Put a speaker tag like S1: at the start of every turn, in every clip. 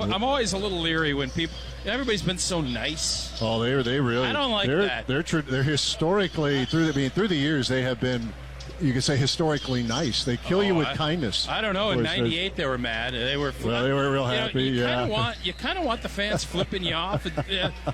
S1: I'm always a little leery when everybody's been so nice.
S2: Oh, they really.
S1: I don't like that.
S2: They're historically through the years they have been, you could say, historically nice. They kill you with kindness.
S1: I don't know. In '98 they were mad. They were
S2: real happy.
S1: You kind of want the fans flipping you off.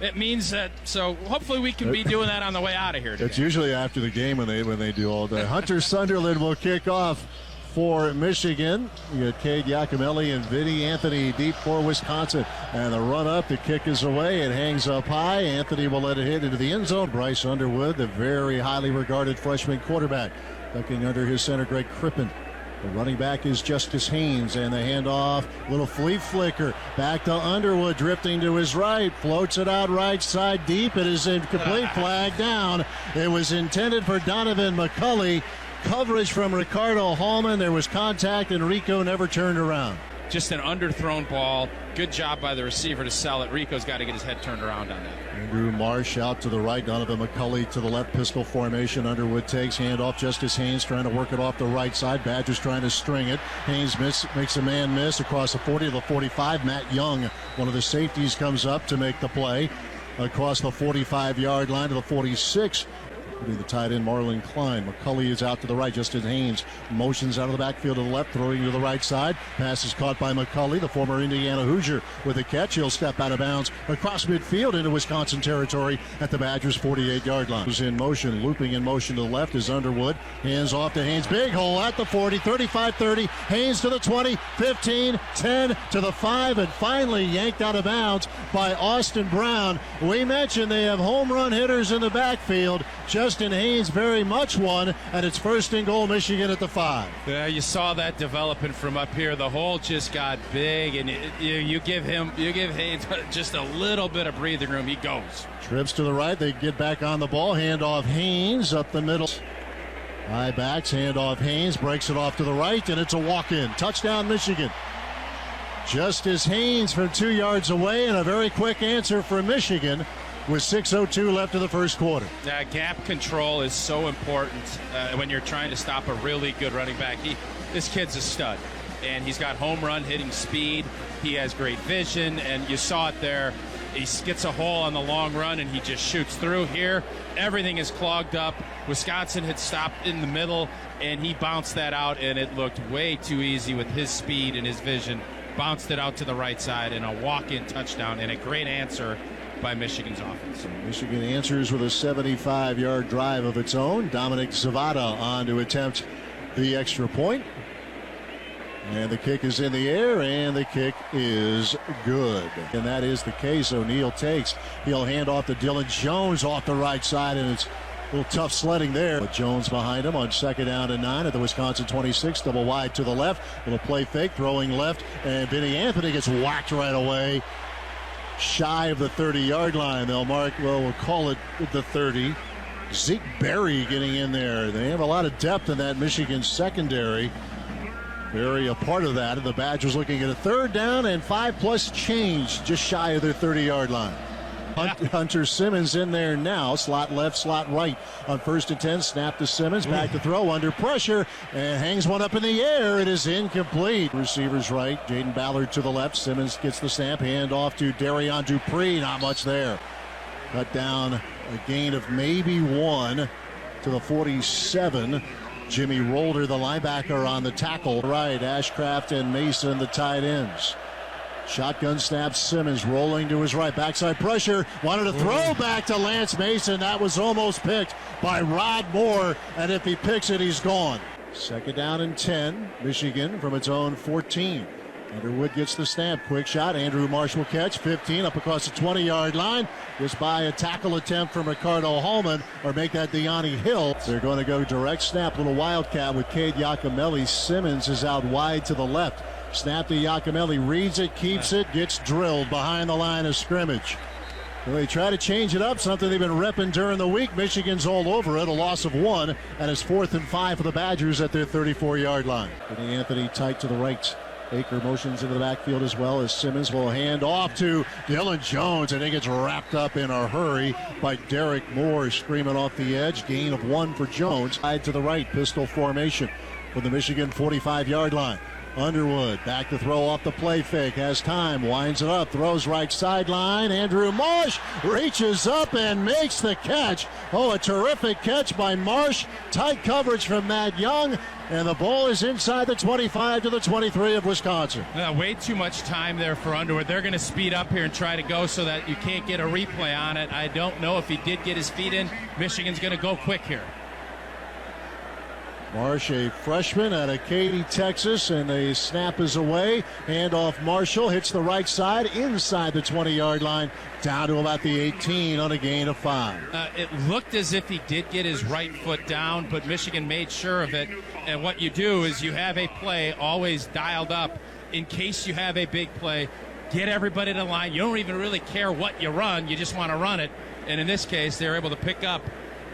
S1: It means that. So hopefully we can be doing that on the way out of here today.
S2: It's usually after the game when they do all that. Hunter Sunderland will kick off for Michigan. You got Cade Giacomelli and Vinny Anthony deep for Wisconsin. And the run up, the kick is away. It hangs up high. Anthony will let it hit into the end zone. Bryce Underwood, the very highly regarded freshman quarterback, ducking under his center, Greg Crippen. The running back is Justice Haynes, and the handoff, little flea flicker, back to Underwood, drifting to his right, floats it out right side deep. It is incomplete, flag down. It was intended for Donovan McCulley. Coverage from Ricardo Hallman. There was contact, and Rico never turned around.
S1: Just an underthrown ball. Good job by the receiver to sell it. Rico's got to get his head turned around on that.
S2: Andrew Marsh out to the right. Donovan McCulley to the left. Pistol formation. Underwood takes handoff. Justice Haynes trying to work it off the right side. Badgers trying to string it. Haynes makes a man miss across the 40 to the 45. Matt Young, one of the safeties, comes up to make the play across the 45-yard line to the 46. The tight end Marlon Klein. McCulley is out to the right. Justin Haynes motions out of the backfield to the left, throwing to the right side. Pass is caught by McCulley, the former Indiana Hoosier, with a catch. He'll step out of bounds across midfield into Wisconsin territory at the Badgers' 48-yard line. Who's in motion, looping in motion to the left is Underwood. Hands off to Haynes. Big hole at the 40, 35-30. Haynes to the 20, 15, 10 to the 5, and finally yanked out of bounds by Austin Brown. We mentioned they have home run hitters in the backfield. Justin Haynes very much one, and it's first and goal, Michigan at the 5.
S1: Yeah, you saw that developing from up here. The hole just got big, and you give Haynes just a little bit of breathing room. He goes.
S2: Trips to the right. They get back on the ball. Handoff Haynes up the middle. High backs. Handoff Haynes breaks it off to the right, and it's a walk-in. Touchdown, Michigan. Justice Haynes from 2 yards away, and a very quick answer for Michigan with 6:02 left in the first quarter.
S1: Gap control is so important when you're trying to stop a really good running back. This kid's a stud, and he's got home run hitting speed. He has great vision, and you saw it there. He gets a hole on the long run, and he just shoots through. Here, everything is clogged up. Wisconsin had stopped in the middle, and he bounced that out, and it looked way too easy with his speed and his vision. Bounced it out to the right side, and a walk-in touchdown, and a great answer by Michigan's offense.
S2: Michigan answers with a 75-yard drive of its own. Dominic Zavada on to attempt the extra point. And the kick is in the air, and the kick is good. And that is the case. O'Neal takes. He'll hand off to Dylan Jones off the right side, and it's a little tough sledding there. But Jones behind him on 2nd down and 9 at the Wisconsin 26. Double wide to the left. Little play fake, throwing left, and Vinny Anthony gets whacked right away. Shy of the 30-yard line. They'll mark, we'll call it the 30. Zeke Berry getting in there. They have a lot of depth in that Michigan secondary. Berry a part of that. And the Badgers looking at a 3rd down and 5+ change, just shy of their 30-yard line. Hunter Simmons in there now. Slot left, slot right on 1st and 10. Snap to Simmons. Back to throw under pressure and hangs one up in the air. It is incomplete. Receivers right. Jaden Ballard to the left. Simmons gets the snap. Hand off to Darion Dupree. Not much there. Cut down a gain of maybe 1 to the 47. Jimmy Rolder, the linebacker, on the tackle. Right. Ashcraft and Mason, the tight ends. Shotgun snap, Simmons rolling to his right. Backside pressure. Wanted to throw back to Lance Mason. That was almost picked by Rod Moore. And if he picks it, he's gone. 2nd down and 10. Michigan from its own 14. Underwood gets the snap. Quick shot. Andrew Marsh will catch. 15 up across the 20-yard line. Just by a tackle attempt from Ricardo Hallman, or make that Deani Hill. They're going to go direct snap. Little wildcat with Cade Giacomelli. Simmons is out wide to the left. Snap to Giacomelli, reads it, keeps it, gets drilled behind the line of scrimmage. Well, they try to change it up, something they've been repping during the week. Michigan's all over it, a loss of 1, and it's 4th and 5 for the Badgers at their 34-yard line. Anthony tight to the right. Baker motions into the backfield as well as Simmons will hand off to Dylan Jones, and he gets wrapped up in a hurry by Derek Moore screaming off the edge. Gain of 1 for Jones. Side to the right, pistol formation from the Michigan 45-yard line. Underwood back to throw off the play fake. Has time. Winds it up. Throws right sideline. Andrew Marsh reaches up and makes the catch. Oh, a terrific catch by Marsh. Tight coverage from Matt Young. And the ball is inside the 25 to the 23 of Wisconsin.
S1: Way too much time there for Underwood. They're going to speed up here and try to go so that you can't get a replay on it. I don't know if he did get his feet in. Michigan's going to go quick here.
S2: Marsh, a freshman out of Katy, Texas, and the snap is away. Handoff Marshall hits the right side inside the 20-yard line, down to about the 18 on a gain of 5.
S1: It looked as if he did get his right foot down, but Michigan made sure of it. And what you do is you have a play always dialed up in case you have a big play. Get everybody to the line. You don't even really care what you run. You just want to run it. And in this case, they're able to pick up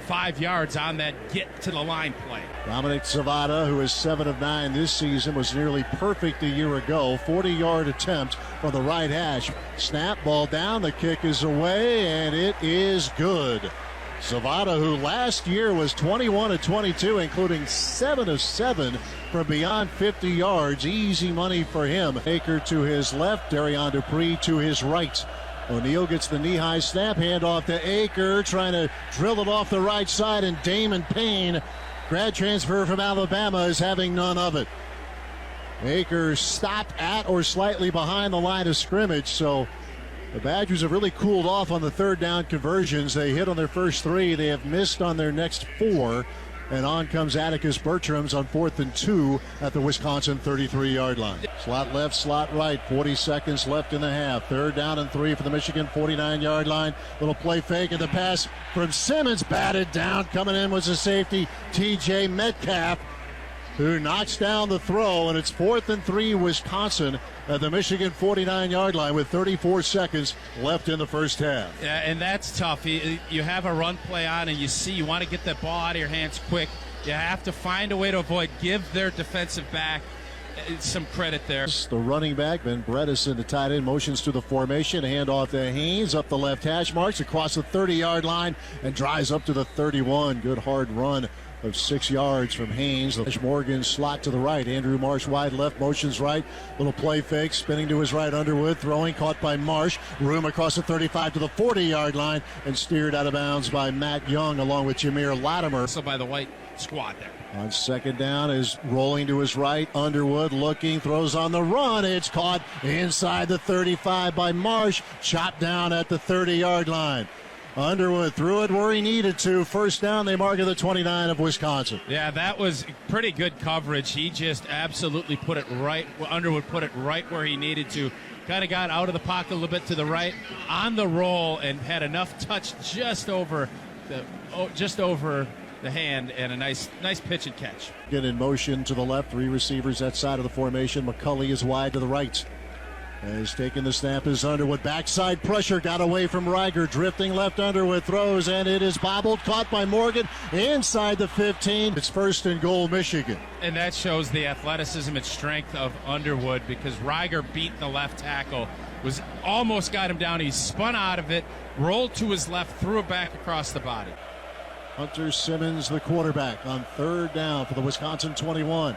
S1: 5 yards on that get to the line play.
S2: Dominic Zavada, who is 7 of 9 this season, was nearly perfect a year ago. 40-yard attempt from the right hash. Snap, ball down, the kick is away, and it is good. Zavada, who last year was 21 of 22, including 7 of 7 from beyond 50 yards. Easy money for him. Baker to his left, Darion Dupree to his right. O'Neal gets the knee-high snap, handoff to Aker, trying to drill it off the right side, and Damon Payne, grad transfer from Alabama, is having none of it. Aker stopped at or slightly behind the line of scrimmage, so the Badgers have really cooled off on the third down conversions. They hit on their first 3. They have missed on their next 4. And on comes Atticus Bertrams on 4th and 2 at the Wisconsin 33-yard line. Slot left, slot right, 40 seconds left in the half. 3rd down and 3 for the Michigan 49-yard line. Little play fake, and the pass from Simmons batted down. Coming in was a safety, TJ Metcalf, who knocks down the throw, and it's 4th and 3 Wisconsin at the Michigan 49-yard line with 34 seconds left in the first half.
S1: Yeah, and that's tough. You have a run play on, and you want to get that ball out of your hands quick. You have to find a way to avoid. Give their defensive back some credit there.
S2: The running back, Ben Bredesen, the tight end, motions to the formation. Handoff to Haynes, up the left hash marks, across the 30-yard line, and drives up to the 31. Good hard run of 6 yards from Haynes. Morgan slot to the right. Andrew Marsh wide left, motions right. Little play fake, spinning to his right. Underwood throwing, caught by Marsh. Room across the 35 to the 40-yard line, and steered out of bounds by Matt Young along with Jameer Latimer.
S1: So by the white squad there.
S2: On 2nd down is rolling to his right. Underwood looking, throws on the run. It's caught inside the 35 by Marsh. Chopped down at the 30-yard line. Underwood threw it where he needed to. 1st down, they mark at the 29 of Wisconsin.
S1: Yeah, that was pretty good coverage. He just absolutely put it right. Underwood put it right where he needed to. Kind of got out of the pocket a little bit to the right, on the roll, and had enough touch just over the hand, and a nice pitch and catch.
S2: Get in motion to the left. 3 receivers that side of the formation. McCulley is wide to the right. Has taken the snap is Underwood. Backside pressure, got away from Reiger. Drifting left, Underwood throws, and it is bobbled. Caught by Morgan inside the 15. It's 1st and goal, Michigan.
S1: And that shows the athleticism and strength of Underwood, because Reiger beat the left tackle. Almost got him down. He spun out of it, rolled to his left, threw it back across the body.
S2: Hunter Simmons, the quarterback, on 3rd down for the Wisconsin 21.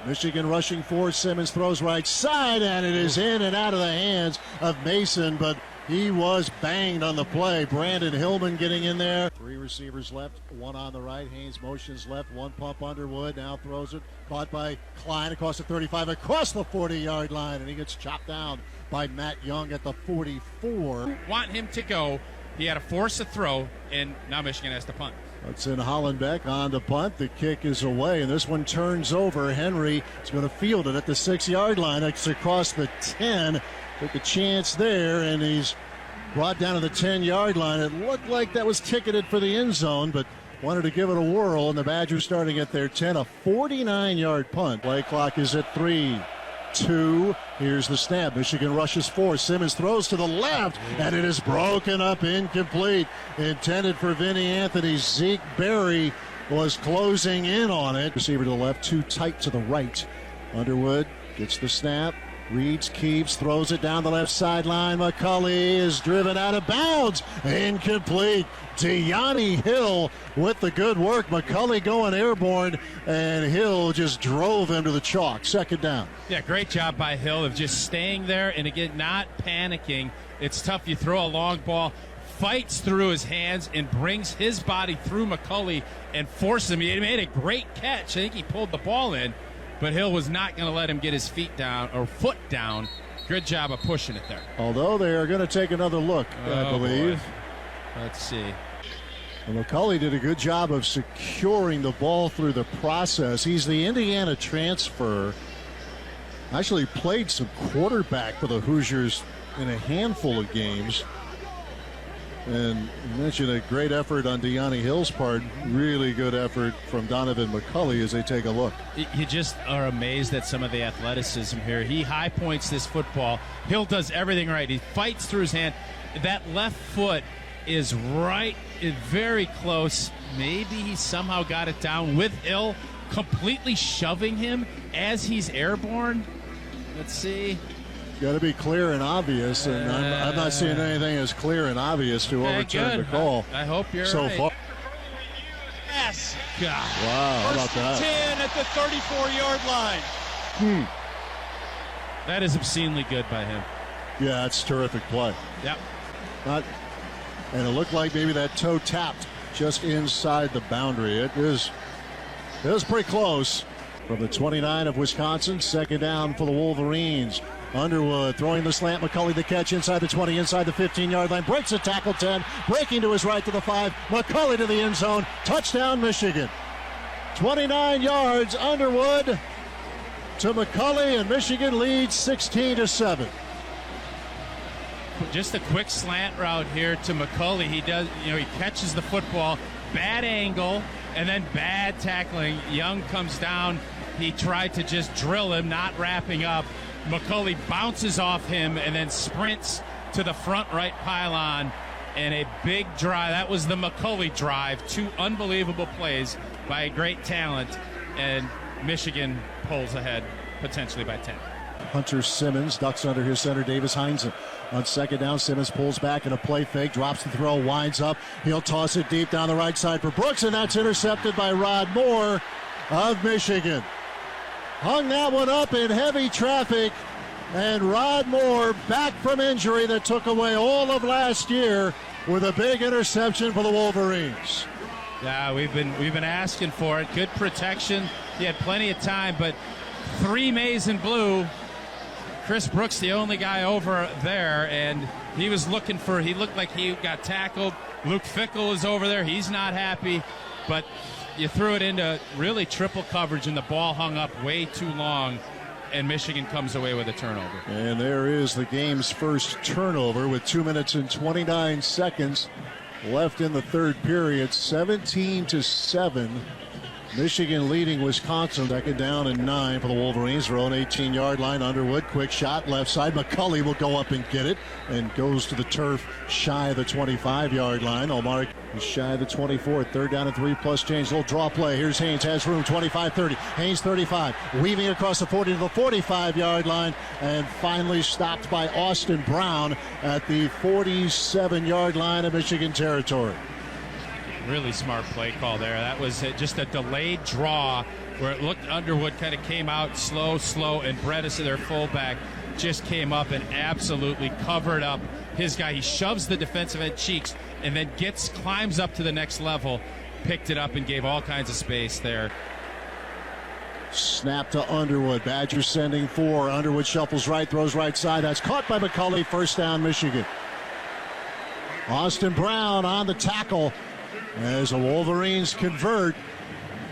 S2: Michigan rushing for Simmons, throws right side, and it is in and out of the hands of Mason, but he was banged on the play. Brandon Hillman getting in there. 3 receivers left, 1 on the right. Haynes motions left, 1 pump Underwood, now throws it. Caught by Klein across the 35, across the 40-yard line, and he gets chopped down by Matt Young at the 44.
S1: Want him to go. He had to force a throw, and now Michigan has to punt.
S2: Hudson Hollenbeck on the punt. The kick is away, and this one turns over. Henry is going to field it at the 6-yard line. It's across the 10. Took a chance there, and he's brought down to the 10-yard line. It looked like that was ticketed for the end zone, but wanted to give it a whirl, and the Badgers starting at their 10. A 49-yard punt. Play clock is at 3. 2. Here's the snap. Michigan rushes 4. Simmons throws to the left, and it is broken up, incomplete. Intended for Vinny Anthony. Zeke Berry was closing in on it. Receiver to the left, too tight to the right. Underwood gets the snap, Reeds keeps, throws it down the left sideline. McCulley is driven out of bounds. Incomplete. De'Ani Hill with the good work. McCulley going airborne, and Hill just drove him to the chalk. Second down.
S1: Yeah, great job by Hill of just staying there and, again, not panicking. It's tough. You throw a long ball, fights through his hands and brings his body through McCulley and forces him. He made a great catch. I think he pulled the ball in, but Hill was not going to let him get his feet down or foot down. Good job of pushing it there.
S2: Although they are going to take another look, I believe.
S1: Boy. Let's see.
S2: And McCulley did a good job of securing the ball through the process. He's the Indiana transfer. Actually played some quarterback for the Hoosiers in a handful of games. And you mentioned a great effort on De'Ani Hill's part. Really good effort from Donovan McCulley as they take a look.
S1: You just are amazed at some of the athleticism here. He high points this football. Hill does everything right. He fights through his hand. That left foot is right, very close. Maybe he somehow got it down with Hill completely shoving him as he's airborne. Let's see.
S2: Got to be clear and obvious, and I'm not seeing anything as clear and obvious to overturn the call.
S1: I hope you're
S2: so
S1: right.
S2: far.
S3: Yes.
S1: God.
S2: Wow, how about that?
S3: 10 at the 34-yard line.
S1: That is obscenely good by him.
S2: Yeah, it's a terrific play.
S1: Yep.
S2: And it looked like maybe that toe tapped just inside the boundary. It was pretty close. From the 29 of Wisconsin, second down for the Wolverines. Underwood throwing the slant. McCulley the catch inside the 20, inside the 15-yard line. Breaks the tackle 10. Breaking to his right to the 5. McCulley to the end zone. Touchdown, Michigan. 29 yards, Underwood to McCulley, and Michigan leads 16-7.
S1: Just a quick slant route here to McCulley. He does, he catches the football, bad angle, and then bad tackling. Young comes down. He tried to just drill him, not wrapping up. McCulley bounces off him and then sprints to the front right pylon, and a big drive. That was the McCulley drive. Two unbelievable plays by a great talent, and Michigan pulls ahead potentially by 10.
S2: Hunter Simmons ducks under his center, Davis Heinzen. On second down, Simmons pulls back in a play fake, drops the throw, winds up. He'll toss it deep down the right side for Brooks, and that's intercepted by Rod Moore of Michigan. Hung that one up in heavy traffic, and Rod Moore, back from injury that took away all of last year, with a big interception for the Wolverines.
S1: Yeah, we've been asking for it. Good protection. He had plenty of time, but 3 maize and blue. Chris Brooks, the only guy over there, and he looked like he got tackled. Luke Fickell is over there. He's not happy, but you threw it into really triple coverage, and the ball hung up way too long, and Michigan comes away with a turnover.
S2: And there is the game's first turnover with 2 minutes and 29 seconds left in the third period. 17-7. Michigan leading Wisconsin. Second down and 9 for the Wolverines. Their own 18-yard line. Underwood, quick shot, left side. McCulley will go up and get it and goes to the turf shy of the 25-yard line. Omar is shy of the 24. Third down and 3 plus change. Little draw play. Here's Haynes, has room. 25-30. Haynes 35. Weaving across the 40 to the 45-yard line, and finally stopped by Austin Brown at the 47-yard line of Michigan territory.
S1: Really smart play call there. That was just a delayed draw where it looked Underwood kind of came out slow, and Bredis, their fullback, just came up and absolutely covered up his guy. He shoves the defensive end cheeks and then climbs up to the next level, picked it up and gave all kinds of space there.
S2: Snap to Underwood. Badgers sending 4. Underwood shuffles right, throws right side. That's caught by McCulley. First down, Michigan. Austin Brown on the tackle as the Wolverines convert.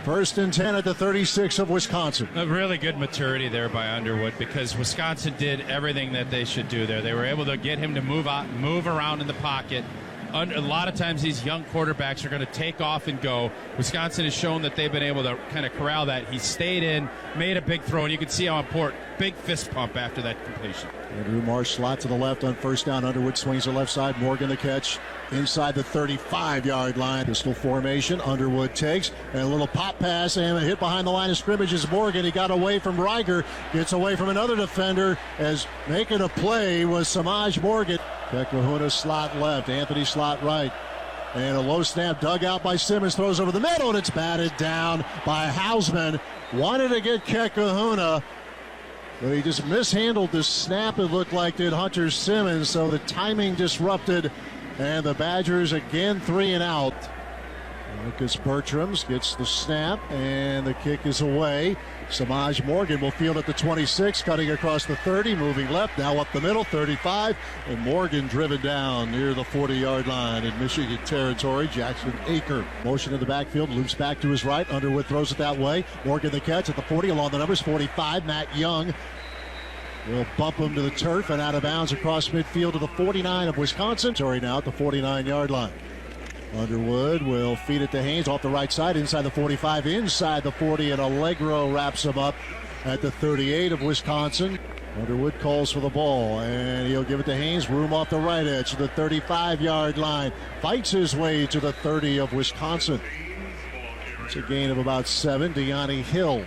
S2: First and 10 at the 36 of Wisconsin.
S1: A really good maturity there by Underwood, because Wisconsin did everything that they should do there. They were able to get him to move around in the pocket, A lot of times these young quarterbacks are going to take off and go. Wisconsin has shown that they've been able to kind of corral that. He stayed in, made a big throw, and you can see how important. Big fist pump after that completion.
S2: Andrew Marsh slot to the left on first down. Underwood swings the left side. Morgan the catch inside the 35-yard line. Pistol formation. Underwood takes and a little pop pass and a hit behind the line of scrimmage is Morgan. He got away from Riger. Gets away from another defender as making a play was Samaj Morgan. Kahuna slot left. Anthony slot right. And a low snap dug out by Simmons. Throws over the middle and it's batted down by Hausman. Wanted to get Kahuna, but he just mishandled the snap, it looked like, did Hunter Simmons, so the timing disrupted, and the Badgers again 3 and out. Lucas Bertrams gets the snap, and the kick is away. Samaj Morgan will field at the 26, cutting across the 30, moving left, now up the middle, 35, and Morgan driven down near the 40-yard line in Michigan territory. Jackson Aker motion in the backfield, loops back to his right. Underwood throws it that way. Morgan the catch at the 40, along the numbers, 45. Matt Young will bump him to the turf and out of bounds across midfield to the 49 of Wisconsin. Sorry, now at the 49-yard line. Underwood will feed it to Haynes off the right side, inside the 45, inside the 40, and Allegro wraps him up at the 38 of Wisconsin. Underwood calls for the ball, and he'll give it to Haynes. Room off the right edge to the 35-yard line. Fights his way to the 30 of Wisconsin. It's a gain of about 7. Deani Hill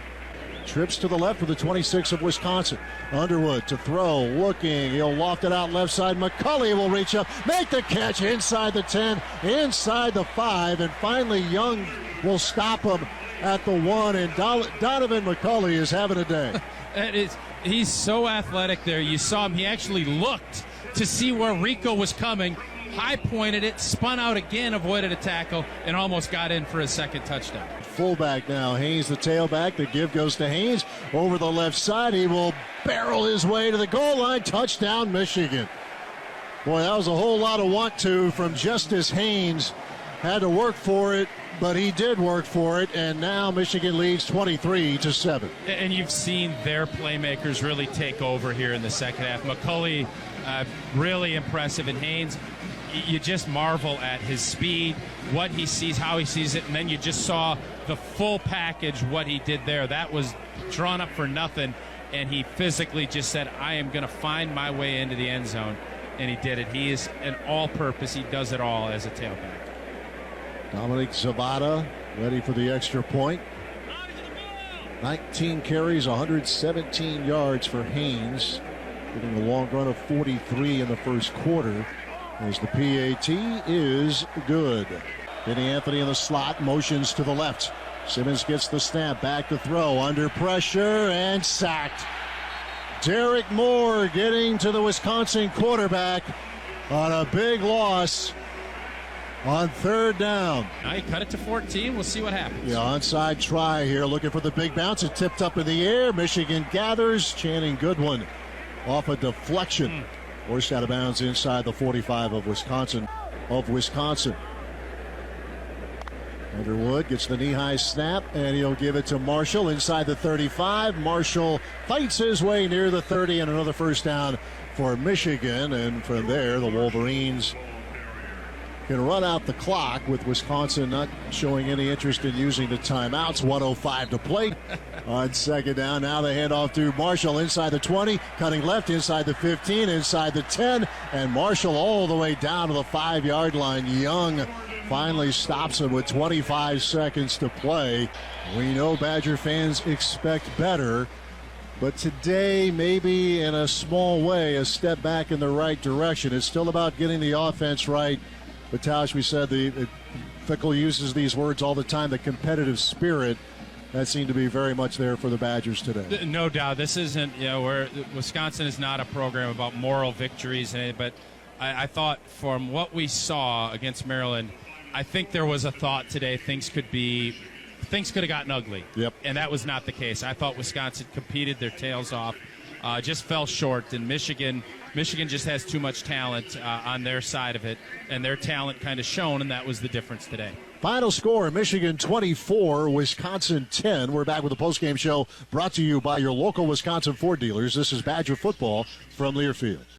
S2: trips to the left for the 26 of Wisconsin. Underwood to throw, looking. He'll loft it out left side. McCulley will reach up, make the catch inside the 10, inside the 5, and finally Young will stop him at the 1, and Donovan McCulley is having a day.
S1: He's so athletic there. You saw him. He actually looked to see where Rico was coming, high-pointed it, spun out again, avoided a tackle, and almost got in for his second touchdown.
S2: Fullback now. Haynes the tailback. The give goes to Haynes over the left side. He will barrel his way to the goal line. Touchdown, Michigan. Boy, that was a whole lot of want to from Justice Haynes. Had to work for it, but he did work for it, and now Michigan leads 23-7.
S1: And you've seen their playmakers really take over here in the second half. McCulley, really impressive, and Haynes, you just marvel at his speed, what he sees, how he sees it, and then you just saw the full package, what he did there. That was drawn up for nothing, and he physically just said, I am going to find my way into the end zone, and he did it. He is an all-purpose. He does it all as a tailback.
S2: Dominic Zavada ready for the extra point. 19 carries, 117 yards for Haynes, getting a long run of 43 in the first quarter, as the PAT is good. Kenny Anthony in the slot, motions to the left. Simmons gets the snap, back to throw, under pressure, and sacked. Derek Moore getting to the Wisconsin quarterback on a big loss on third down.
S1: Now he cut it to 14. We'll see what happens.
S2: The onside try here, looking for the big bounce. It tipped up in the air. Michigan gathers. Channing Goodwin off a deflection. Forced out of bounds inside the 45 of Wisconsin. Underwood gets the knee-high snap, and he'll give it to Marshall inside the 35. Marshall fights his way near the 30, and another first down for Michigan. And from there, the Wolverines can run out the clock, with Wisconsin not showing any interest in using the timeouts. 1:05 to play on second down. Now the handoff to Marshall inside the 20, cutting left inside the 15, inside the 10, and Marshall all the way down to the 5-yard line. Young finally stops him with 25 seconds to play. We know Badger fans expect better, but today, maybe in a small way, a step back in the right direction. It's still about getting the offense right. But Tausch, we said Fickell uses these words all the time, the competitive spirit. That seemed to be very much there for the Badgers today.
S1: No doubt. This isn't, where Wisconsin is not a program about moral victories, but I thought from what we saw against Maryland, I think there was a thought today things could have gotten ugly.
S2: Yep.
S1: And that was not the case. I thought Wisconsin competed their tails off, just fell short, and Michigan just has too much talent on their side of it, and their talent kind of shown, and that was the difference today.
S2: Final score, Michigan 24, Wisconsin 10. We're back with a postgame show brought to you by your local Wisconsin Ford dealers. This is Badger football from Learfield.